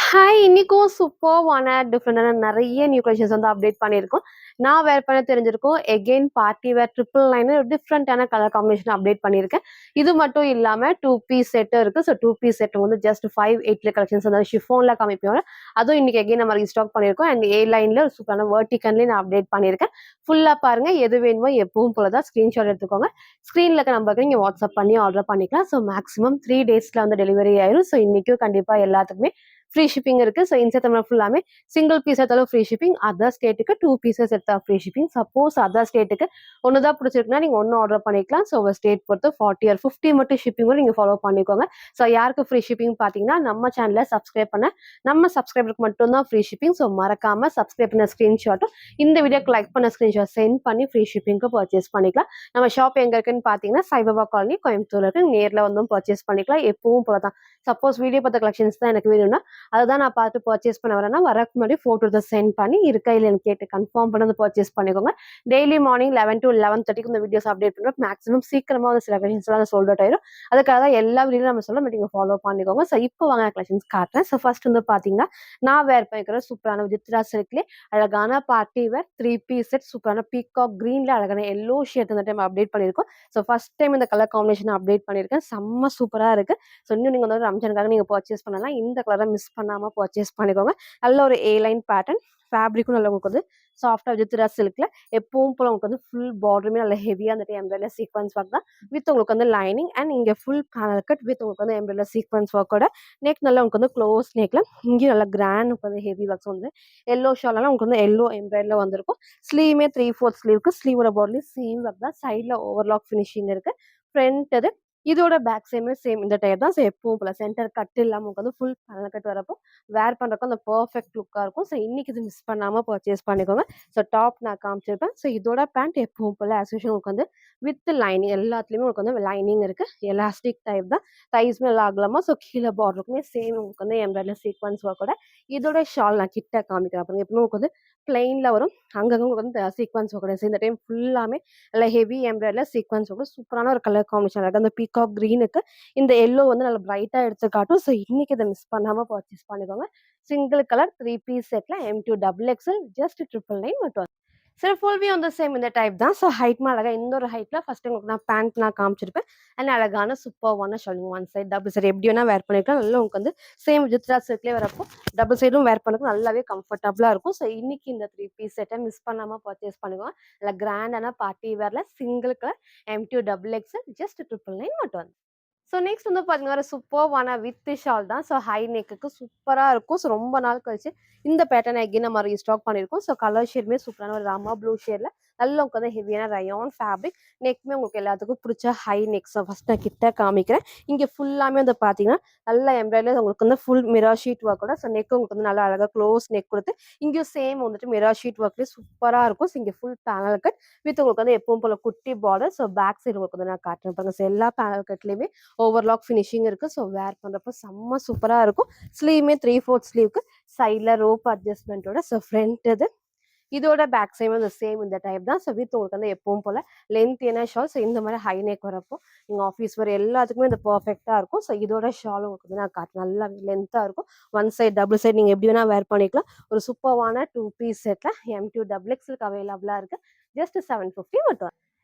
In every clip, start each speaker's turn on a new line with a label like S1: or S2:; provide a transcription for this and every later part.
S1: Hi! இன்னைக்கும் சூப்பர்வான டிஃபரெண்டான நெறைய new collections வந்து அப்டேட் பண்ணியிருக்கோம். நான் வேர் பண்ண தெரிஞ்சிருக்கும். எகெயின் பார்ட்டி வேர் 999 ஒரு டிஃப்ரெண்டான கலர் காம்பினேஷன் அப்டேட் பண்ணியிருக்கேன். இது மட்டும் இல்லாம 2 பீஸ் செட்டும் இருக்கு. ஸோ 2 பீஸ் செட் வந்து ஜஸ்ட் 580 கலெக்ஷன்ஸ் அதாவது ஷிஃபான்ல காமிப்போம். அதுவும் இன்னைக்கு எகெயின் நம்ம ரீஸ்டாக் பண்ணியிருக்கோம். அண்ட் ஏ லைன்ல ஒரு சூப்பரான வெர்டிகன்லயும் நான் அப்டேட் பண்ணியிருக்கேன். ஃபுல்லா பாருங்க. எது வேணுமோ எப்பவும் போல தான் ஸ்கிரீன்ஷாட் எடுத்துக்கோங்க. ஸ்க்ரீன்ல இருக்க நம்பருக்கு நீங்க வாட்ஸ்அப் பண்ணி ஆர்டர் பண்ணிக்கலாம். ஸோ மேக்ஸிமம் 3 டேஸ்ல வந்து டெலிவரி ஆயிரும். ஸோ இன்னைக்கும் கண்டிப்பா எல்லாத்துக்குமே ஃப்ரீ ஷிப்பிங் இருக்கு. ஸோ இன்சைட் தமிழ் ஃபுல்லாமே சிங்கிள் பீஸ் எடுத்தாலும் ஃப்ரீ ஷிப்பிங். அதர் ஸ்டேட்டுக்கு 2 பீசஸ் எடுத்தா ஃப்ரீ ஷிப்பிங். சப்போஸ் அதர் ஸ்டேட்டுக்கு ஒன்று தான் பிடிச்சிருக்குன்னா நீங்க ஒன்று ஆர்டர் பண்ணிக்கலாம். ஸோ உங்க ஸ்டேட் பொறுத்து 40 ஆர் 50 மட்டும் ஷிப்பிங் நீங்க ஃபாலோ பண்ணிக்கோங்க. ஸோ யாருக்கு ஃப்ரீ ஷிப்பிங் பார்த்தீங்கன்னா நம்ம சேனலை சப்ஸ்கிரைப் பண்ண நம்ம சப்ஸ்கிரைபருக்கு மட்டும் தான் ஃப்ரீ ஷிப்பிங். ஸோ மறக்காம சப்ஸ்கிரைப் பண்ண ஸ்கிரீன்ஷாட்டும் இந்த வீடியோக்கு லைக் பண்ண ஸ்கிரீன்ஷாட் சென்ட் பண்ணி ஃப்ரீ ஷிப்பிங்க்கு பர்ச்சேஸ் பண்ணிக்கலாம். நம்ம ஷாப் எங்க இருக்குன்னு பார்த்தீங்கன்னா சைபாபா காலனி கோயம்புத்தூர்ல இருக்கு. நேரில் வந்தும் பர்ச்சேஸ் பண்ணிக்கலாம். எப்பவும் போல தான். சப்போஸ் வீடியோ பார்த்த கலெக்ஷன்ஸ் தான் எனக்கு வேணும்னா அதுதான் நான் பார்த்து பர்ச்சேஸ் பண்ண வரேன்னா வரக்கு முன்னாடி ஃபோட்டோ சென்ட் பண்ணி இருக்கா இல்லைன்னு கேட்டு கன்ஃபார்ம் பண்ணி வந்து பர்ச்சேஸ் பண்ணிக்கோங்க. டெய்லி மார்னிங் 11 to 11:30 இந்த வீடியோஸ் அப்டேட் பண்ணுறோம். மேக்ஸிமம் சீக்கிரமா வந்து சில கலெக்ஷன்ஸ்லாம் சோல்ட் அவுட் ஆயிரும். அதுக்காக தான் எல்லா வீடியோ நம்ம சொல்ல நீங்க ஃபாலோ பண்ணிக்கோங்க. ஸோ இப்போ வாங்க கலெக்ஷன்ஸ் காட்டுறேன். ஸோ ஃபர்ஸ்ட் வந்து பார்த்தீங்கன்னா நான் வேர் பண்ணிக்கிற சூப்பரான வித்ரா சில்க்லே அழகான பார்ட்டி வேர் 3 பீஸ் செட் சூப்பரான பீகாக் கிரீன்ல அழகான எல்லோ ஷேட் இந்த டைம் அப்டேட் பண்ணியிருக்கோம். ஸோ ஃபர்ஸ்ட் டைம் இந்த கலர் காம்பினேஷன் அப்டேட் பண்ணியிருக்கேன். செம்ம சூப்பராக இருக்கு. ஸோ இன்னும் நீங்கள் வந்து ரம்ஜானுக்காக நீங்கள் பர்ச்சேஸ் பண்ணலாம். இந்த கலரை மிஸ் பண்ணாமல் பர்ச்சேஸ் பண்ணிக்கோங்க. நல்ல ஒரு ஏ லைன் பேட்டர்ன் ஃபேப்ரிக்கும் நல்ல உங்களுக்கு வந்து சாஃப்டா வித்ரா சில்க்ல எப்பவும் போல உங்களுக்கு வந்து ஃபுல் பார்டருமே நல்ல ஹெவியா அந்த எம்ப்ராய்டரி சீக்வன்ஸ் ஒர்க் தான் வித் உங்களுக்கு வந்து லைனிங் அண்ட் இங்க ஃபுல் பேனல் கட் வித் உங்களுக்கு வந்து எம்ப்ராய்டரி சீக்வன்ஸ் ஒர்க்கோட நெக் நல்லா உங்களுக்கு வந்து க்ளோஸ் நெக்ல இங்கேயும் நல்லா கிராண்ட் உங்களுக்கு வந்து ஹெவி ஒர்க்ஸ் வந்து எல்லோ ஷாலெல்லாம் உங்களுக்கு வந்து எல்லோ எம்ப்ராய்டரியில் வந்திருக்கும். ஸ்லீவுமே 3/4 ஸ்லீவுக்கு ஸ்லீவோட பார்டர்லேயும் சேம் ஒர்க் தான். சைடில் ஓவர்லாக் ஃபினிஷிங் இருக்கு. ஃப்ரண்ட் அது இதோட பேக் சைடுமே சேம் இந்த டைப் தான். ஸோ எப்பவும் போல சென்டர் கட் இல்லாமல் உங்களுக்கு வந்து ஃபுல் பேனல் கட் வரப்போ வேர் பண்ணுறப்போ அந்த பர்ஃபெக்ட் லுக்காக இருக்கும். ஸோ இன்னைக்கு இது மிஸ் பண்ணாமல் பர்ச்சேஸ் பண்ணிக்கோங்க. ஸோ டாப் நான் காமிச்சிருப்பேன். ஸோ இதோட பேண்ட் எப்பவும் போல் ஆஸ் யூஷுவல் உங்களுக்கு வந்து வித் லைனிங் எல்லாத்துலேயுமே உங்களுக்கு வந்து லைனிங் இருக்குது. எலாஸ்டிக் டைப் தான். தைஸ்மே நல்லா ஆகலாமா. ஸோ கீழே பார்டருக்குமே சேம் உங்களுக்கு வந்து எம்ப்ராய்டரி சீக்வன்ஸ் ஒர்க்கோட இதோட ஷால் நான் கிட்ட காமிக்கிறேன். அப்புறம் எப்பவுமே உங்களுக்கு வந்து பிளெயினில் வரும். அங்கங்கே உங்களுக்கு வந்து சீக்வன்ஸ் ஒர்க்கோட இந்த டைம் ஃபுல்லாமே நல்லா ஹெவி எம்ப்ராய்டரியில் சீக்வன்ஸ் ஒர்க்கு சூப்பரான ஒரு கலர் காம்பினேஷன் இருக்குது. அந்த பீகாக் க்ரீனுக்கு இந்த எல்லோ வந்து நல்லா பிரைட்டாக எடுத்து காட்டும். ஸோ இன்னைக்கு இதை மிஸ் பண்ணாமல் பர்ச்சேஸ் பண்ணிக்கோங்க. சிங்கிள் கலர் 3 பீஸ் செட்ல M2 டபுள் எக்ஸ்எல் ஜஸ்ட் 999 மட்டும். சார் ஃபுல் வியூ வந்து சேம் இந்த டைப் தான். ஸோ ஹைட்மா அழகா இந்த ஒரு ஹைட்ல ஃபர்ஸ்ட் உங்களுக்கு நான் பேண்ட் நான் காமிச்சிருப்பேன். அண்ட் அழகான சூப்பர்வான ஷாலிங் ஒன் சைட் டபுள் சைடு எப்படி வேணா வேர் பண்ணிக்கலாம். நல்லா உங்களுக்கு வந்து சேம் வித்ரா சில்க்லேயே வரப்போ டபுள் சைடும் வேர் பண்ணக்கும் நல்லாவே கம்ஃபர்டபுளாக இருக்கும். ஸோ இன்னைக்கு இந்த 3 பீஸ் செட்டை மிஸ் பண்ணாமல் பர்ச்சேஸ் பண்ணுவோம். நல்லா கிராண்டான பார்ட்டி வேர்ல single colour M2 double XL just 999 மட்டும். ஸோ நெக்ஸ்ட் வந்து பார்த்தீங்கன்னா, சூப்பர்வான வித் ஷால் தான். ஸோ ஹை நெக்குக்கு சூப்பரா இருக்கும். ஸோ ரொம்ப நாள் கழிச்சு இந்த பேட்டர்ன் எகைன் நம்ம ரீஸ்டாக் பண்ணியிருக்கோம். ஸோ கலர் ஷேடுமே சூப்பரான ஒரு ராமா ப்ளூ ஷேட்ல நல்ல உங்களுக்கு வந்து ஹெவியான ரயான் ஃபேப்ரிக். நெக்குமே உங்களுக்கு எல்லாத்துக்கும் பிடிச்ச ஹை நெக். ஸோ ஃபர்ஸ்ட் நான் கிட்ட காமிக்கிறேன். இங்கே ஃபுல்லாமே வந்து பார்த்தீங்கன்னா நல்ல எம்ப்ராய்டரி உங்களுக்கு வந்து ஃபுல் மிரா ஷீட் ஒர்க்கோட ஸோ நெக் உங்களுக்கு வந்து நல்லா அழகாக க்ளோஸ் நெக் கொடுத்து இங்கேயும் சேம் வந்துட்டு மிரா ஷீட் ஒர்க்லேயே சூப்பராக இருக்கும். ஸோ இங்கே ஃபுல் பேனல் கட் வித் உங்களுக்கு வந்து எப்பவும் போல குட்டி பார்டர். ஸோ பேக் சைடு உங்களுக்கு வந்து நான் காட்டுறேன் பாருங்க. ஸோ எல்லா பேனல் கட்லேயுமே ஓவர்லாக் ஃபினிஷிங் இருக்கு. ஸோ வேர் பண்றப்போ செம்ம சூப்பரா இருக்கும். ஸ்லீவுமே 3/4 ஸ்லீவ்க்கு சைட்ல ரோப் அட்ஜஸ்ட்மெண்ட்டோட. ஸோ ஃப்ரண்ட் இது இதோட பேக் சைடு வந்து சேம் இந்த டைப் தான். ஸோ வித் உங்களுக்கு வந்து எப்பவும் போல லென்த் என்ன ஷால். ஸோ இந்த மாதிரி ஹை நெக் வரப்போ நீங்க ஆஃபீஸ் வேர் எல்லாத்துக்குமே இது பர்ஃபெக்டா இருக்கும். ஸோ இதோட ஷால் உங்களுக்கு வந்து நான் காட்டு நல்லா லென்த்தா இருக்கும். ஒன் சைட் டபுள் சைட் நீங்க எப்படி வேணா வேர் பண்ணிக்கலாம். ஒரு சூப்பர்வான 2 பீஸ் செட்ல M2 டபுள் எக்ஸ்எல்க்கு அவைலபிளா இருக்கு. ஜஸ்ட் 750 மட்டும்.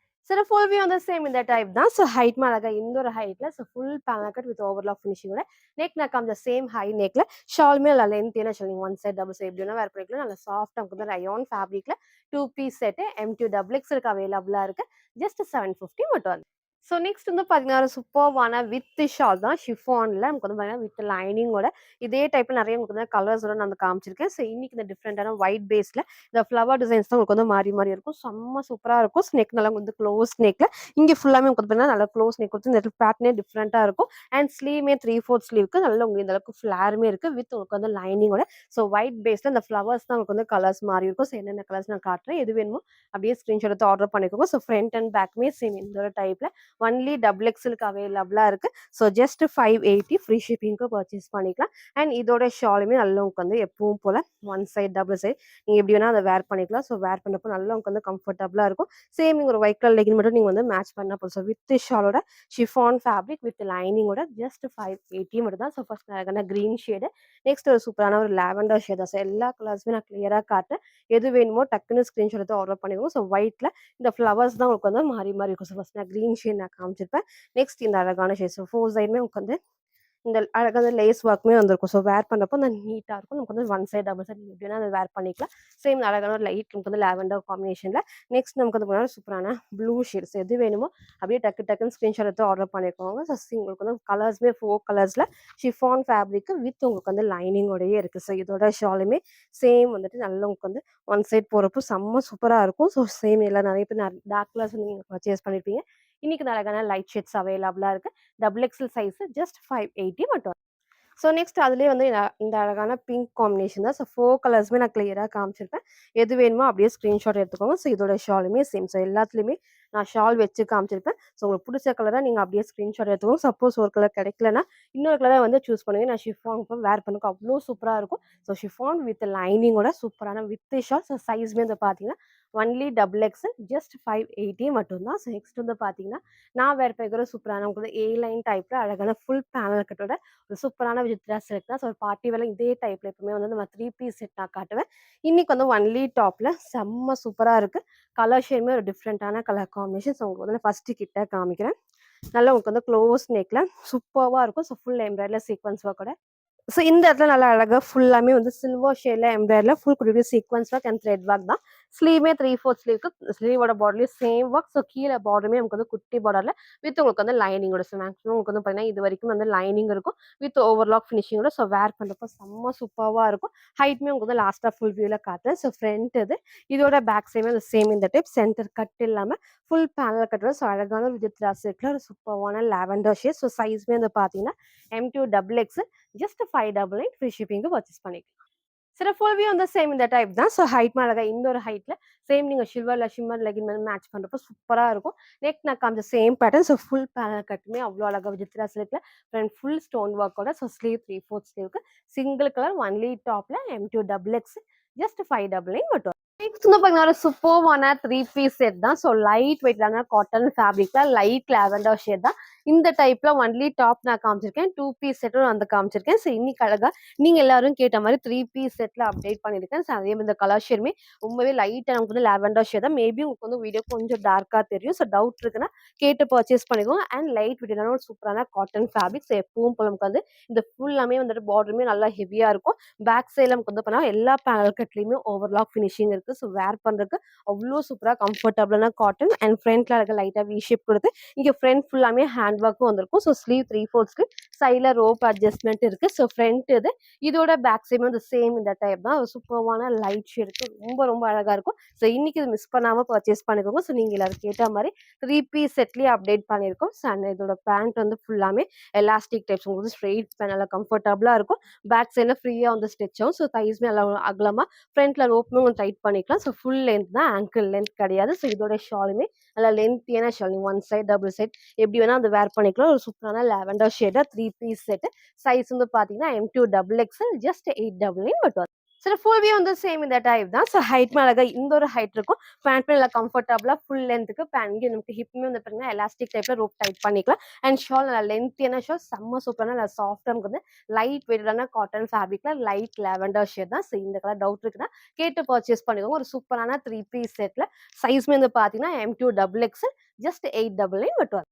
S1: சரி ஃபுல் வியூ வந்து சேம் இந்த டைப் தான். ஸோ ஹைட் அழகா இந்த ஒரு ஹைட்ல so full panel cut with overlock ஃபினிஷிங்கோட நெக் நான் காமிச்ச சேம் ஹை நெக்ல ஷாலுமே நல்லா லென்த் என்ன சொல்லுங்க ஒன் சைட் டபுள் சைட் எப்படி வேணா வேர் பண்ணிக்கலாம். நல்லா சாஃப்ட் நமக்கு வந்து ரயான் ஃபேப்ரிக்ல 2 பீஸ் செட்டு M2 டபுள் எக்ஸ்எல்க்கு அவைலபிளா இருக்கு. ஜஸ்ட் 750 மட்டும். ஸோ நெக்ஸ்ட் வந்து பார்த்தீங்கன்னா, ஒரு சூப்பர்வான வித் ஷால் தான் ஷிஃபான்ல நமக்கு வந்து பார்த்தீங்கன்னா வித் லைனிங்கோட இதே டைப்ல நிறைய உங்களுக்கு வந்து கலர்ஸோட நான் வந்து காமிச்சிருக்கேன். ஸோ இன்னைக்கு இந்த டிஃப்ரெண்டான ஒயிட் பேஸ்ல இந்த ஃப்ளவர் டிசைன்ஸ் தான் உங்களுக்கு வந்து மாறி மாறி இருக்கும். செம்ம சூப்பரா இருக்கும். நெக் நல்லா வந்து க்ளோஸ் நெக்ல இங்க ஃபுல்லாமே உங்களுக்கு பார்த்தீங்கன்னா நல்லா க்ளோஸ் நெக் கொடுத்து இந்த பேட்டர்னே டிஃப்ரெண்டா இருக்கும். அண்ட் ஸ்லீவ்மே 3/4 ஸ்லீவ்க்கு நல்லா உங்களுக்கு இந்த அளவுக்கு ஃபிளாருமே இருக்கு வித் உங்களுக்கு வந்து லைனிங்கோட. ஸோ ஒயிட் பேஸ்ல இந்த ஃப்ளவர்ஸ் தான் உங்களுக்கு வந்து கலர்ஸ் மாறி இருக்கும். ஸோ என்னென்ன கலர்ஸ் நான் காட்டுறேன். எது வேணுமோ அப்படியே ஸ்கிரீன்ஷாட் எடுத்து ஆர்டர் பண்ணிக்கோங்க. ஸோ ஃப்ரண்ட் அண்ட் பேக்குமே சேம் இந்த ஒரு டைப்ல ஒன்லி டபுள் எக்ஸலுக்கு அவைலபிளாக இருக்குது. ஸோ ஜஸ்ட் 580 ஃப்ரீ ஷிப்பிங்க்கு பர்ச்சேஸ் பண்ணிக்கலாம். அண்ட் இதோட ஷாலுமே நல்லா உங்களுக்கு வந்து எப்பவும் போல் ஒன் சைட் டபுள் சைட் நீங்கள் எப்படி வேணால் அதை வேர் பண்ணிக்கலாம். ஸோ வேர் பண்ணப்போ நல்லா உங்களுக்கு வந்து கம்ஃபர்டபுளாக இருக்கும். சேம் நீங்கள் ஒரு ஒயிட் கலர் லெகின் மட்டும் நீங்கள் வந்து மேட்ச் பண்ண போதும். ஸோ வித் ஷாலோட ஷிஃபான் ஃபேப்ரிக் வித் லைனிங்கோட ஜஸ்ட் 580 மட்டும் தான். ஸோ ஃபர்ஸ்ட் அழகான க்ரீன் ஷேடு, நெக்ஸ்ட் ஒரு சூப்பரான ஒரு லாவெண்டர் ஷேட் தான். ஸோ எல்லா கலர்ஸுமே நான் கிளியராக காட்டுறேன். எது வேணுமோ டக்குன்னு ஸ்க்ரீன்ஷாட் எடுத்து ஆர்டர் பண்ணிக்கோங்க. ஸோ ஒயிட்டில் இந்த ஃப்ளவர்ஸ் தான் உங்களுக்கு வந்து மாறி மாறி இருக்கும். ஸோ ஃபர்ஸ்ட் நான் க்ரீன் ஷேட் நான் காமிச்சிருப்பேன். நெக்ஸ்ட் இந்த அழகான ஷேட். ஸோ 4 சைடுமே உங்களுக்கு வந்து இந்த அழகான லேஸ் ஒர்க்குமே வந்திருக்கும். ஸோ வேர் பண்ணுறப்போ அந்த நீட்டாக இருக்கும். நமக்கு வந்து ஒன் சைட் டபுள் சைட் எப்படின்னா அதை வேர் பண்ணிக்கலாம். சேம் அழகான ஒரு லைட் நமக்கு வந்து லாவெண்டர் காம்பினேஷனில். நெக்ஸ்ட் நமக்கு வந்து போனால் சூப்பரான ப்ளூ ஷேட்ஸ் எது வேணுமோ அப்படியே டக்குன்னு ஸ்க்ரீன்ஷாட் எடுத்து ஆர்டர் பண்ணிக்கோங்க. ஸோ உங்களுக்கு வந்து கலர்ஸ்மே 4 கலர்ஸில் ஷிஃபான் ஃபேப்ரிக்கு வித் உங்களுக்கு வந்து லைனிங்கோடையே இருக்குது. ஸோ இதோட ஷாலுமே சேம் வந்துட்டு நல்லா உங்களுக்கு வந்து ஒன் சைட் போகிறப்போ செம்ம சூப்பராக இருக்கும். ஸோ சேம் எல்லாம் நிறைய பேர் டார்க் கலர்ஸ் வந்து நீங்கள் பர்ச்சேஸ் பண்ணியிருப்பீங்க. இன்னைக்கு அழகான லைட் ஷேட்ஸ் அவைலபிளாக இருக்குது. டபுள் எக்ஸல் சைஸ் ஜஸ்ட் 580 மட்டும். ஸோ நெக்ஸ்ட் அதுலேயே வந்து இந்த அழகான பிங்க் காம்பினேஷன் தான். ஸோ 4 கலர்ஸுமே நான் கிளியராக காமிச்சிருப்பேன். எது வேணுமோ அப்படியே ஸ்க்ரீன்ஷாட் எடுத்துக்கோங்க. ஸோ இதோட ஷாலுமே சேம். ஸோ எல்லாத்துலேயுமே நான் ஷால் வச்சு காமிச்சிருப்பேன். ஸோ உங்களுக்கு பிடிச்ச கலராக நீங்கள் அப்படியே ஸ்க்ரீன்ஷாட் எடுத்துக்கோங்க. சப்போஸ் ஒரு கலர் கிடைக்கலன்னா இன்னொரு கலரை வந்து சூஸ் பண்ணுங்க. நான் ஷிஃபான் வேர் பண்ணுக்கு அவ்வளோ சூப்பராக இருக்கும். ஸோ ஷிஃபான் வித் லைனிங்கோட சூப்பரான வித் ஷால். ஸோ சைஸ்மே வந்து பார்த்தீங்கன்னா ஒன்லி டபுள் எக்ஸல் ஜஸ்ட் 580 மட்டும்தான். ஸோ நெக்ஸ்ட் வந்து பார்த்தீங்கன்னா நான் வேர் பண்ணிக்கிற சூப்பரான உங்களுக்கு ஏ லைன் டைப்பில் அழகான ஃபுல் பேனல் கட்டோட ஒரு சூப்பரான விஜித்ரா செட் தான். ஸோ ஒரு பார்ட்டி வேலை இதே டைப்பில் எப்பவுமே வந்து நம்ம 3 பீஸ் செட் நான் காட்டுவேன். இன்னைக்கு வந்து ஒன்லி டாப்பில் செம்ம சூப்பராக இருக்குது. கலர் ஷேடுமே ஒரு டிஃப்ரெண்ட்டான கலர் காம்பினேஷன். ஸோ உங்களுக்கு வந்து ஃபஸ்ட்டு கிட்ட காமிக்கிறேன். நல்லா உங்களுக்கு வந்து க்ளோஸ் நெக்கில் சூப்பராக இருக்கும். ஸோ ஃபுல் எம்ப்ராய்டரியில் சீக்வன்ஸ் ஒர்க்கோட. ஸோ இந்த இடத்துல நல்லா அழகாக ஃபுல்லாமே வந்து சில்வர் ஷேடில் எம்ப்ராய்டரியில் ஃபுல் குடி sequins work and thread work தான். ஸ்லீவுமே 3/4 ஸ்லீவ்க்கு ஸ்லீவோட பார்டர்லேயும் சேம் ஒர்க். ஸோ கீழே பார்டருமே நமக்கு வந்து குட்டி பார்டரில் வித் உங்களுக்கு வந்து லைனிங்கோட. ஸோ மேக்ஸிமம் உங்களுக்கு வந்து பார்த்தீங்கன்னா இது வரைக்கும் வந்து லைனிங் இருக்கும் வித் ஓவர்லாக் ஃபினிஷிங்கோட. ஸோ வேர் பண்ணுறப்போ செம்ம சூப்பராக இருக்கும். ஹைட்மே உங்களுக்கு வந்து லாஸ்ட்டாக ஃபுல் வியூவில் காட்டுறேன். ஸோ ஃப்ரண்ட் இது இதோட பேக் சைடுமே அந்த சேம் இந்த டைப் சென்டர் கட் இல்லாமல் ஃபுல் பேனல் கட்டுறது. ஸோ அழகான விஜித்ரா செட்டில் ஒரு சூப்பரான லாவெண்டர் ஷேட். ஸோ சைஸ்மே வந்து பார்த்தீங்கன்னா M2 double X just 588 free ஷிப்பிங்கு பர்ச்சேஸ் பண்ணிக்கலாம். சில ஃபுல் வியூ வந்து சேம் இந்த டைப் தான். ஸோ ஹைட் அழகாக இந்த ஒரு ஹைட்டில் சேம் நீங்கள் ஷில்வரில் ஷிம்மர் லெகின் வந்து மேட்ச் பண்ணுறப்போ சூப்பராக இருக்கும். நெக் நான் காமிச்ச same pattern. So full panel கட்டுமே அவ்வளோ அழகாக விஜித்ரா சில்கில் ஃப்ரண்ட் ஃபுல் ஸ்டோன் ஒர்க்கோட. ஸோ ஸ்லீவ் 3/4 ஸ்லீவுக்கு சிங்கிள் கலர் ஒன்லி டாப்பில் M2 டபுள் எக்ஸ் ஜஸ்ட் 588 மட்டும். நெக்ஸ்ட் வந்து பார்த்தீங்கன்னா ஒரு சூப்பர்வான 3 பீஸ் செட் தான். ஸோ லைட் வெயிட்டான காட்டன் ஃபேப்ரிக்ல லைட் லாவெண்டர் ஷேட் தான். இந்த டைப்ல ஒன்லி டாப் நான் காமிச்சிருக்கேன். 2 பீஸ் செட்டும் வந்து காமிச்சிருக்கேன். ஸோ இன்னைக்கு அழகா நீங்க எல்லாரும் கேட்ட மாதிரி 3 பீஸ் செட்ல அப்டேட் பண்ணியிருக்கேன். ஸோ அதே மாதிரி இந்த கலர் ஷேடுமே ரொம்பவே லைட்டாக நமக்கு வந்து லாவெண்டர் ஷேட் தான். மேபி உங்களுக்கு வந்து வீடியோ கொஞ்சம் டார்க்காக தெரியும். ஸோ டவுட் இருக்குன்னா கேட்டு பர்ச்சேஸ் பண்ணிக்கோங்க. அண்ட் லைட் வெயிட்டான ஒரு சூப்பரான காட்டன் ஃபேப்ரிக். ஸோ எப்பவும் போல நமக்கு வந்து இந்த ஃபுல்லாமே வந்துட்டு பார்டருமே நல்லா ஹெவியா இருக்கும். பேக் சைடில் நமக்கு வந்து பண்ணால் எல்லா பேனல் கட்லையுமே ஓவர்லாக் ஃபினிஷிங் இருக்கு. ஸோ வேர் பண்றதுக்கு அவ்வளோ சூப்பராக கம்ஃபர்டபுளான காட்டன். அண்ட் ஃப்ரண்ட்ல இருக்க லைட்டாக வி ஷேப் கொடுத்து இங்கே ஃப்ரண்ட் ஃபுல்லாமே ஹேண்ட் ஒர்க்கும் வந்திருக்கும். ஸோ ஸ்லீவ் 3/4 ஸ்லீவ் சைடில் ரோப் அட்ஜஸ்ட்மெண்ட் இருக்கு. ஸோ ஃப்ரண்ட் இது இதோட பேக் சைடும் வந்து சேம் இந்த டைப் தான். ஒரு சூப்பரான லைட் ஷேடுக்கு ரொம்ப ரொம்ப அழகா இருக்கும். ஸோ இன்னைக்கு இது மிஸ் பண்ணாம பர்ச்சேஸ் பண்ணிக்கோங்க. ஸோ நீங்க எல்லாரும் கேட்ட மாதிரி 3 பீஸ் செட்லயே அப்டேட் பண்ணியிருக்கோம். ஸோ அண்ட் இதோட பேண்ட் வந்து ஃபுல்லாமே எலாஸ்டிக் டைப்ஸ் உங்களுக்கு ஸ்ட்ரெயிட் பேண்ட் நல்லா கம்ஃபர்டபுளாக இருக்கும். பேக் சைடில் ஃப்ரீயாக வந்து ஸ்டிச் ஆகும். ஸோ தைஸ்மே நல்லா அகலமாக ஃப்ரண்ட்ல ரோப்புமே கொஞ்சம் டைட் பண்ணிக்கலாம். ஸோ ஃபுல் லென்த் தான், ஆங்கிள் லென்த் கிடையாது. ஸோ இதோட ஷாலுமே நல்லா லென்த்தியான shawl. One side double side எப்படி வேணா அந்த வேர் பண்ணிக்கலாம். ஒரு சூப்பரான லாவெண்டர் ஷேடா 3 பீஸ் செட். சைஸ் வந்து பார்த்தீங்கன்னா M2 டபுள் எக்ஸ்எல் ஜஸ்ட் 899 மட்டும். சில ஃபுல் வியூ வந்து சேம் இந்த டைப் தான். ஸோ ஹைட் அழகா இந்த ஒரு ஹைட் இருக்கும். பேண்ட் நல்லா கம்ஃபர்டபுளாக ஃபுல் லென்த்துக்கு பேண்ட் நமக்கு ஹிப்மே வந்து பார்த்தீங்கன்னா எலாஸ்டிக் டைப்ல ரோப் டைட் பண்ணிக்கலாம். அண்ட் ஷால் நல்லா லென்த்தியான ஷால் செம்ம சூப்பரான நல்லா சாஃப்டாக நமக்கு வந்து லைட் வெயிட்டான காட்டன் ஃபேப்ரிக்ல லைட் லாவெண்டர் ஷேட் தான். ஸோ இந்த கலர் டவுட் இருக்குன்னா கேட்டு பர்ச்சேஸ் பண்ணிக்கோங்க. ஒரு சூப்பரான 3 பீஸ் செட்ல சைஸ்மே வந்து பார்த்தீங்கன்னா M2 டபுள் எக்ஸ்எல் ஜஸ்ட் 899 மட்டும்.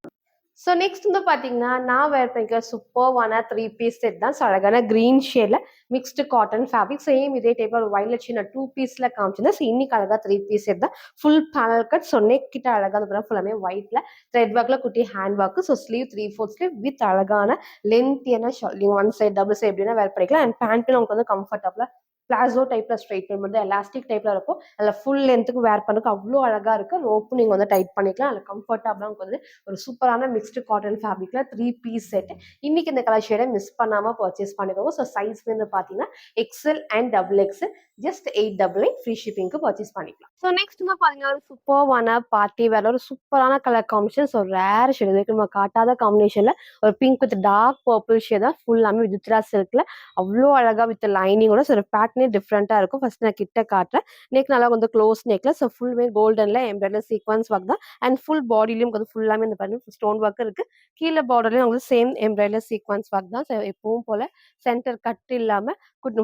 S1: ஸோ நெக்ஸ்ட் வந்து பார்த்தீங்கன்னா நான் வேர் பண்ணிக்கிற சூப்பர்வான 3 பீஸ் செட் தான். ஸோ அழகான க்ரீன் ஷேட்ல மிக்ஸ்டு காட்டன் ஃபேப்ரிக். சேம் இதே டைப் ஒரு வயலட் ஷேட் 2 பீஸ்ல காமிச்சிருந்தேன். ஸோ இன்னைக்கு அழகா 3 பீஸ் செட் தான். Full panel cut. So neck கிட்ட அழகா அந்த ஃபுல்லாமே ஒயிட்ல த்ரெட் ஒர்க்ல குட்டி hand work. So sleeve 3/4 sleeve with அழகான லென்த்தியான ஷால். நீங்கள் ஒன் சைட் டபுள் சைட் எப்படின்னா வேர் பண்ணிக்கலாம். அண்ட் பேண்ட்டு நமக்கு வந்து கம்ஃபர்டபுளாக பிளாசோ டைப்ல ஸ்ட்ரைட் பேண்ட் மட்டும் எலாஸ்டிக் டைப்ல இருக்கும். அதில் ஃபுல் லென்த்துக்கு வேர் பண்ணுறதுக்கு அவ்வளோ அழகா இருக்கு. ரோப்பும் நீங்கள் வந்து டைட் பண்ணிக்கலாம். அதில் கம்ஃபர்டபுளாக உங்களுக்கு வந்து ஒரு சூப்பரான மிக்ஸ்டு காட்டன் ஃபேப்ரிக்ல 3 பீஸ் செட். இன்னைக்கு இந்த கலர் ஷேடை மிஸ் பண்ணாம பர்ச்சேஸ் பண்ணிக்கோங்க. ஸோ சைஸ் வந்து பார்த்தீங்கன்னா XL and double XL just 899 free ஷிப்பிங்க்கு பர்ச்சேஸ் பண்ணிக்கலாம். ஸோ நெக்ஸ்ட் வந்து பார்த்தீங்கன்னா ஒரு சூப்பர்வான பார்ட்டி வேற ஒரு சூப்பரான colour combination. So rare shade இதுக்கு நம்ம காட்டாத காம்பினேஷன்ல ஒரு pink with dark purple shade தான் ஃபுல்லாமே வித்ரா சில்க்ல அவ்வளோ அழகா வித் லைனிங்கோட. ஸோ ஒரு பேட்டர்னே டிஃப்ரெண்டா இருக்கும். ஃபர்ஸ்ட் நான் கிட்ட காட்டுறேன். நெக் நல்லா வந்து க்ளோஸ் நெக்ல. ஸோ ஃபுல்லுமே கோல்டன்ல எம்ப்ராய்டரி சீக்வன்ஸ் ஒர்க் தான். அண்ட் ஃபுல் பாடிலையும் வந்து ஃபுல்லாமே இந்த பண்ணி ஸ்டோன் ஒர்க் இருக்கு. கீழே பார்டர்லயும் உங்களுக்கு சேம் எம்ப்ராய்டரி சீக்வன்ஸ் ஒர்க் தான். ஸோ எப்பவும் போல சென்டர் கட் இல்லாம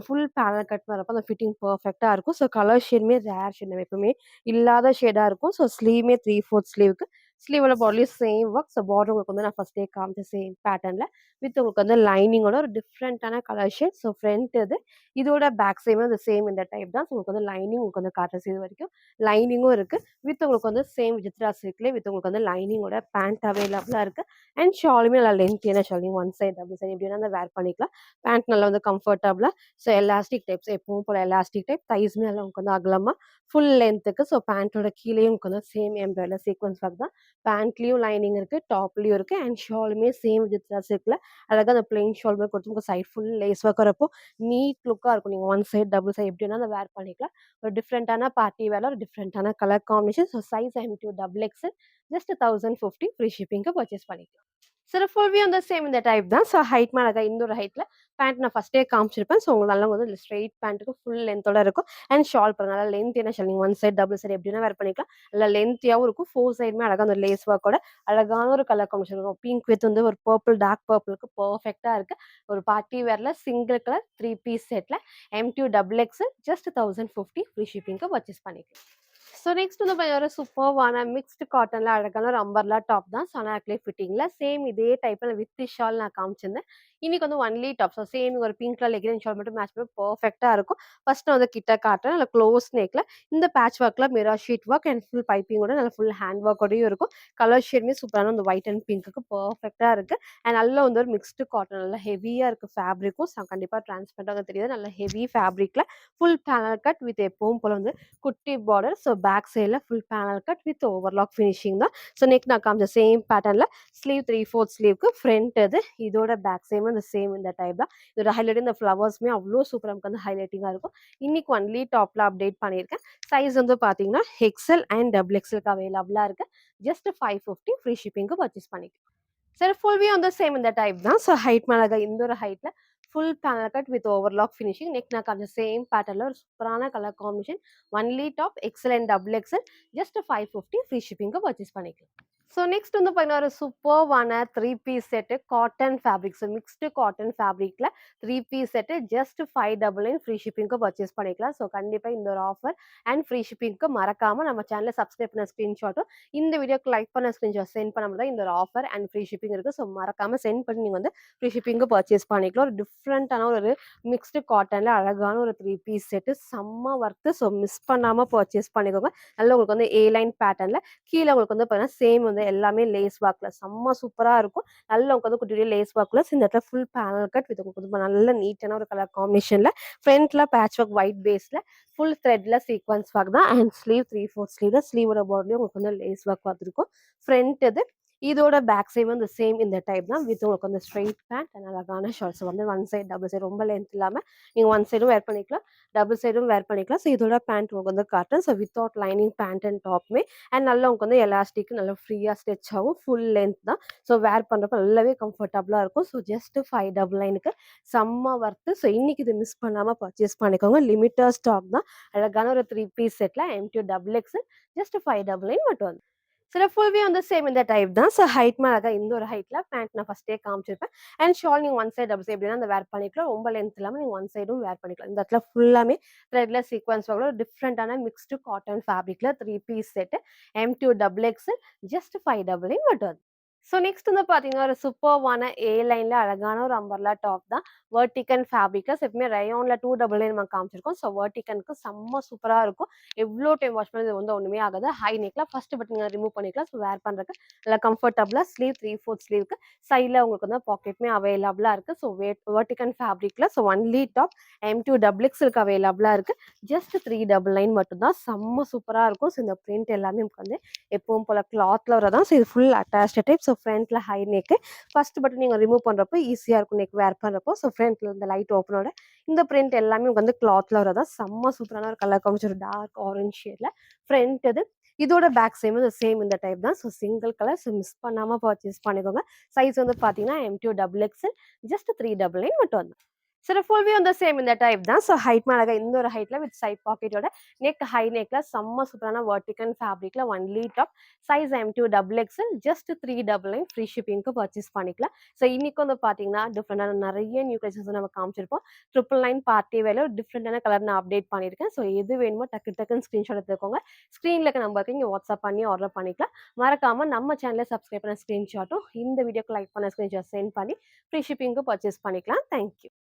S1: ஃபுல் பேனல் கட் வரப்போ அந்த ஃபிட்டிங் பர்ஃபெக்டா இருக்கும். ஸோ கலர் ஷேடுமே ரேர் ஷேட் எப்பவுமே இல்லாத ஷேடா இருக்கும். ஸோ ஸ்லீவ்மே 3/4 ஸ்லீவுக்கு ஸ்லீவோட பாடிலையும் சேம் ஒர்க். ஸோ பார்டர் உங்களுக்கு வந்து நான் ஃபர்ஸ்டே காமிச்ச சேம் பேட்டர்ன்ல வித் உங்களுக்கு வந்து லைனிங்கோட ஒரு டிஃப்ரெண்டான கலர் ஷேட். ஸோ ஃப்ரண்ட் இதோட பேக் சைடுமே அந்த சேம் இந்த டைப் தான். ஸோ உங்களுக்கு வந்து லைனிங் உங்களுக்கு வந்து காட்டுறது இது வரைக்கும் லைனிங்கும் இருக்கு. வித் உங்களுக்கு வந்து சேம் விஜித்ரா சில்க்லேயே வித் உங்களுக்கு வந்து லைனிங்கோட பேண்ட் அவைலபிளா இருக்கு. அண்ட் ஷாலுமே நல்லா லென்த்தியான ஷாலிங் ஒன் சைட் டபுள் சைட் எப்படி வேணா வேர் பண்ணிக்கலாம். பேண்ட் நல்லா வந்து கம்ஃபர்டபுளா. ஸோ எலாஸ்டிக் டைப்ஸ் எப்பவும் போல எலாஸ்டிக் டைப் தைஸ்மே நல்லா உங்களுக்கு வந்து அகலமா ஃபுல் லென்த்துக்கு. ஸோ பேண்ட்டோட கீழேயும் உங்களுக்கு வந்து சேம் எம்ப்ராய்டரி சீக்வன்ஸ் ஒர்க் தான். பேண்ட்லயும் லைனிங் இருக்கு, டாப்லயும் இருக்கு. அண்ட் ஷாலுமே சேம் விஜித்ரா சில்க்ல அழகா அந்த பிளெயின் ஷால் மாதிரி கொடுத்து உங்க சைட் ஃபுல் லேஸ் ஒர்க் வரப்போ நீட் லுக்கா இருக்கும். நீங்க ஒன் சைட் டபுள் சைட் எப்படி வேணா வேர் பண்ணிக்கலாம். ஒரு டிஃப்ரெண்டான பார்ட்டி வேர்ல ஒரு டிஃப்ரெண்டான colour combination. So size M2 double XL just 1050 free ஷிப்பிங்க்கு பர்ச்சேஸ் பண்ணிக்கலாம். சார் ஃபுல் வியூ வந்து சேம் இந்த டைப் தான். ஸோ ஹைட் மேலே இந்த ஒரு ஹைட்ல பேண்ட் நான் ஃபர்ஸ்ட்டே காமிச்சிருப்பேன். ஸோ உங்களுக்கு நல்லா வந்து ஸ்ட்ரெயிட் பேண்ட்டுக்கு ஃபுல் லென்த்தோட இருக்கும். அண்ட் ஷால் பாருங்க நல்லா லென்த்தியான ஷால். நீங்கள் ஒன் சைட் டபுள் சைட் எப்படின்னா வேர் பண்ணிக்கலாம். நல்லா லென்த்தியாகவும் இருக்கும். ஃபோர் சைடுமே அழகாக அந்த லேஸ் ஒர்க்கோட அழகான ஒரு கலர் காம்பினேஷன் இருக்கும். பிங்க் வித் வந்து ஒரு பர்பிள் டார்க் பர்பிளுக்கு பர்ஃபெக்டா இருக்கு. ஒரு பார்ட்டி வேர்ல சிங்கிள் கலர் 3 பீஸ் செட்ல M2 double XL just 1050 free ஷிப்பிங்க்கு பர்ச்சேஸ் பண்ணிக்கலாம். ஸோ நெக்ஸ்ட் வந்து பார்த்தீங்கன்னா ஒரு சூப்பர்வான மிக்ஸ்டு காட்டன்ல அழகான ஒரு அம்பர்லா டாப் தான். சனாக்லே ஃபிட்டிங்ல சேம் இதே டைப்ல வித் ஷால் நான் காமிச்சிருந்தேன். இன்னைக்கு வந்து ஒன்லி டாப். ஸோ சேம் ஒரு பிங்க்ல லெகின் ஷால் மட்டும் மேட்ச் பண்ணி பர்ஃபெக்டா இருக்கும். ஃபர்ஸ்ட் வந்து கிட்ட காட்டுறேன். நல்ல க்ளோஸ் நெக்ல இந்த பேட்ச் ஒர்க்ல மிரா ஷீட் ஒர்க் அண்ட் ஃபுல் பைப்பிங்கோட நல்ல ஃபுல் ஹேண்ட் ஒர்க்கோடயும் இருக்கும். கலர் ஷேடுமே சூப்பரான அந்த ஒயிட் அண்ட் பிங்க்கு பர்ஃபெக்டா இருக்கு. அண்ட் நல்ல வந்து ஒரு மிக்ஸ்டு காட்டன் நல்லா ஹெவியா இருக்கு ஃபேப்ரிக்கும். கண்டிப்பா டிரான்ஸ்பரண்டாக தெரியுது. நல்ல ஹெவி ஃபேப்ரிக்ல ஃபுல் பேனல் கட் வித் எப்பவும் போல வந்து குட்டி பார்டர். ஸோ பேக் சைடில் full panel cut with overlock finishing தான். ஸோ நெக் நான் காமிச்ச சேம் பேட்டர்னில் ஸ்லீவ் 3/4 ஸ்லீவ்க்கு ஃப்ரண்ட் இதோட பேக் சைடும் இந்த சேம் இந்த டைப் தான். இதோட ஹைலைட் இந்த ஃப்ளவர்ஸ்மே அவ்வளோ சூப்பராக நமக்கு வந்து ஹைலைட்டிங்காக இருக்கும். இன்னைக்கு ஒன்லி டாப்ல அப்டேட் பண்ணியிருக்கேன். சைஸ் வந்து பார்த்தீங்கன்னா எக்ஸ்எல் அண்ட் டபுள் எக்ஸ்எல்க்கு அவைலபிளாக இருக்கு. ஜஸ்ட் 550 ஃப்ரீ ஷிப்பிங்க்கு பர்ச்சேஸ் பண்ணிக்கலாம். சார் ஃபுல் வியூ வந்து சேம் இந்த டைப் தான். ஸோ ஹைட் மேலே இந்த ஒரு ஹைட்ல full panel cut with overlock finishing. Neck நான் காமிச்ச சேம் பேட்டர்ல ஒரு சூப்பரான colour combination. Only top XL and double XL just 550 free ஷிப்பிங்க்கு பர்ச்சேஸ் பண்ணிக்கலாம். ஸோ நெக்ஸ்ட் வந்து பார்த்தீங்கன்னா ஒரு சூப்பர்வான 3 piece set cotton fabric. So mixed cotton ஃபேப்ரிக்ல 3 பீஸ் செட்டு ஜஸ்ட் 599 ஃப்ரீ ஷிப்பிங்க்கு பர்ச்சேஸ் பண்ணிக்கலாம். ஸோ கண்டிப்பாக இந்த ஒரு ஆஃபர் அண்ட் ஃப்ரீ ஷிப்பிங்க்கு மறக்காம நம்ம சேனலை சப்ஸ்கிரைப் பண்ண ஸ்க்ரீன்ஷாட்டும் இந்த வீடியோக்கு லைக் பண்ண ஸ்க்ரீன்ஷாட் சென்ட் பண்ண தான் இந்த ஒரு ஆஃபர் அண்ட் ஃப்ரீ ஷிப்பிங் இருக்கு. ஸோ மறக்காம சென்ட் பண்ணி நீங்கள் வந்து ஃப்ரீ ஷிப்பிங்க்கு பர்ச்சேஸ் பண்ணிக்கலாம். ஒரு டிஃப்ரெண்டான ஒரு மிக்ஸ்டு காட்டன்ல அழகான ஒரு 3 பீஸ் செட்டு செம்ம ஒர்த்து. ஸோ மிஸ் பண்ணாம பர்ச்சேஸ் பண்ணிக்கோங்க. நல்ல உங்களுக்கு வந்து ஏ லைன் பேட்டர்ன்ல கீழே உங்களுக்கு வந்து பார்த்தீங்கன்னா சேம் வந்து எல்லாமே லேஸ் ஒர்க்ல செம்ம சூப்பரா இருக்கும். நல்ல உங்களுக்கு வந்து குட்டி லேஸ் ஒர்க்ல இந்த இடத்துல ஃபுல் பேனல் கட் வித் உங்களுக்கு வந்து நல்ல நீட்டான ஒரு கலர் காம்பினேஷன்ல ஃப்ரண்ட்ல பேட்ச் ஒர்க் ஒயிட் பேஸ்ல ஃபுல் த்ரெட்ல சீக்வன்ஸ் ஒர்க் தான். அண்ட் ஸ்லீவ் 3/4 ஸ்லீவ்ல ஸ்லீவோட பார்டர்லயும் உங்களுக்கு வந்து லேஸ் ஒர்க் வந்துருக்கும். ஃப்ரண்ட் இதோட பேக் சைடு வந்து சேம் இந்த டைப் தான் வித் உங்களுக்கு வந்து ஸ்ட்ரெயிட் பேண்ட் அண்ட் அழகான ஷார்ட்ஸ் வந்து ஒன் சைடு டபுள் சைடு ரொம்ப லென்த் இல்லாமல் நீங்கள் ஒன் சைடும் வேர் பண்ணிக்கலாம், டபுள் சைடும் வேர் பண்ணிக்கலாம். ஸோ இதோட பேண்ட் உங்களுக்கு வந்து cotton. So without lining pant and டாப்மே அண்ட் நல்லா உங்களுக்கு வந்து எலாஸ்டிக் நல்லா ஃப்ரீயாக ஸ்ட்ரெச் ஆகும். ஃபுல் லென்த் தான். ஸோ வேர் பண்ணுறப்ப நல்லாவே கம்ஃபர்டபுளாக இருக்கும். ஸோ ஜஸ்ட் 599க்கு செம்ம ஒர்த்து. ஸோ இன்னைக்கு இது மிஸ் பண்ணாமல் பர்ச்சேஸ் பண்ணிக்கோங்க. லிமிட்டட் ஸ்டாக் தான். அழகான ஒரு 3 பீஸ் செட்டில் M2 டபுள் எக்ஸ்எல் ஜஸ்ட் 599 மட்டும் வந்து சில ஃபுல் வியூ வந்து சேம் இந்த டைப் தான். ஸோ ஹைட் மேலே இந்த ஒரு ஹைட்ல பேண்ட் நான் ஃபர்ஸ்டே காமிச்சிருப்பேன். அண்ட் ஷால் நீங்கள் ஒன் சைட் டபுள் சைட் எப்படின்னா அந்த வேர் பண்ணிக்கலாம். ரொம்ப லென்த் இல்லாமல் நீங்கள் ஒன் சைடும் வேர் பண்ணிக்கலாம். இந்த இடத்துல ஃபுல்லாமே த்ரெட்ல சீக்வன்ஸ் ஒரு டிஃப்ரெண்டான மிக்ஸ்டு காட்டன் ஃபேப்ரிக்ல 3 piece set M2 double XL just 599 மட்டும். ஸோ நெக்ஸ்ட் வந்து பார்த்தீங்கன்னா, ஒரு சூப்பர்வான ஏ லைன்ல அழகான ஒரு அம்பர்லா டாப் தான். வெர்டிகன் ஃபேப்ரிக்ல எப்பவுமே ரயான்ல 299 நம்ம காமிச்சிருக்கோம். ஸோ வெர்டிகனுக்கு செம்ம சூப்பரா இருக்கும். எவ்ளோ டைம் வாஷ் பண்ணாலும் இது வந்து ஒண்ணுமே ஆகாது. ஹை நெக்ல ஃபர்ஸ்ட் பட்டன் ரிமூவ் பண்ணிக்கலாம். ஸோ வேர் பண்றதுக்கு நல்லா கம்ஃபர்டபுளா ஸ்லீவ் 3/4 ஸ்லீவ்க்கு சைட்ல உங்களுக்கு வந்து பாக்கெட்டுமே அவைலபிளா இருக்கு. ஸோ வெர்டிகன் ஃபேப்ரிக்ல so only top M2 double எக்ஸ்எல்க்கு அவைலபிளா இருக்கு. ஜஸ்ட் 399 மட்டும் தான். செம்ம சூப்பரா இருக்கும். ஸோ இந்த பிரிண்ட் எல்லாமே நமக்கு வந்து எப்பவும் போல கிளாத்ல வரதான். ஸோ இது ஃபுல் அட்டாச்டு டைப். ஸோ ஃப்ரண்ட்ல ஹை நெக். ஃபர்ஸ்ட் பட்டன் நீங்க ரிமூவ் பண்றப்போ ஈஸியா இருக்கும் நெக் வேர் பண்றப்போ. ஸோ ஃப்ரண்ட்ல இந்த லைட் ஓப்பனோட இந்த பிரிண்ட் எல்லாமே உங்களுக்கு வந்து கிளாத்ல வரதான். செம்ம சூப்பரான ஒரு கலர் காம்பினேஷன், ஒரு டார்க் ஆரஞ்ச் ஷேட்ல ஃப்ரண்ட் இது. இதோட பேக் சைடும் சேம் இந்த டைப் தான். So single colour. So miss பண்ணாம பர்ச்சேஸ் பண்ணிக்கோங்க. சைஸ் வந்து பார்த்தீங்கன்னா M2 டபுள் எக்ஸ்எல் ஜஸ்ட் 399 மட்டும் தான். சரி, ஃபுல் வியூ வந்து சேம் இந்த டைப் தான். ஸோ ஹைட் அழகா இந்த ஒரு ஹைட்ல வித் சைட் பாக்கெட்டோட நெக் ஹை நெக்ல செம்ம சூப்பரான வெர்டிகன் ஃபேப்ரிக்ல only top. Size M2 double XL just 399 free ஷிப்பிங்க்கு பர்ச்சேஸ் பண்ணிக்கலாம். ஸோ இன்னைக்கு வந்து பார்த்தீங்கன்னா, டிஃப்ரெண்டான நிறைய நியூ கலெக்ஷன்ஸ் நம்ம காமிச்சிருப்போம். 999 பார்ட்டி வேர்ல டிஃப்ரெண்டான கலர் நான் அப்டேட் பண்ணியிருக்கேன். ஸோ எது வேணுமோ டக்குன்னு ஸ்க்ரீன்ஷாட் எடுத்துக்கோங்க. ஸ்க்ரீன்ல இருக்க நம்பருக்கு நீங்க வாட்ஸ்அப் பண்ணி ஆர்டர் பண்ணிக்கலாம். மறக்காம நம்ம சேனலை சப்ஸ்கிரைப் பண்ண ஸ்க்ரீன்ஷாட்டும் இந்த வீடியோக்கு லைக் பண்ண ஸ்க்ரீன்ஷாட் சென்ட் பண்ணி ஃப்ரீ ஷிப்பிங்க்கு பர்ச்சேஸ் பண்ணிக்கலாம். Thank you.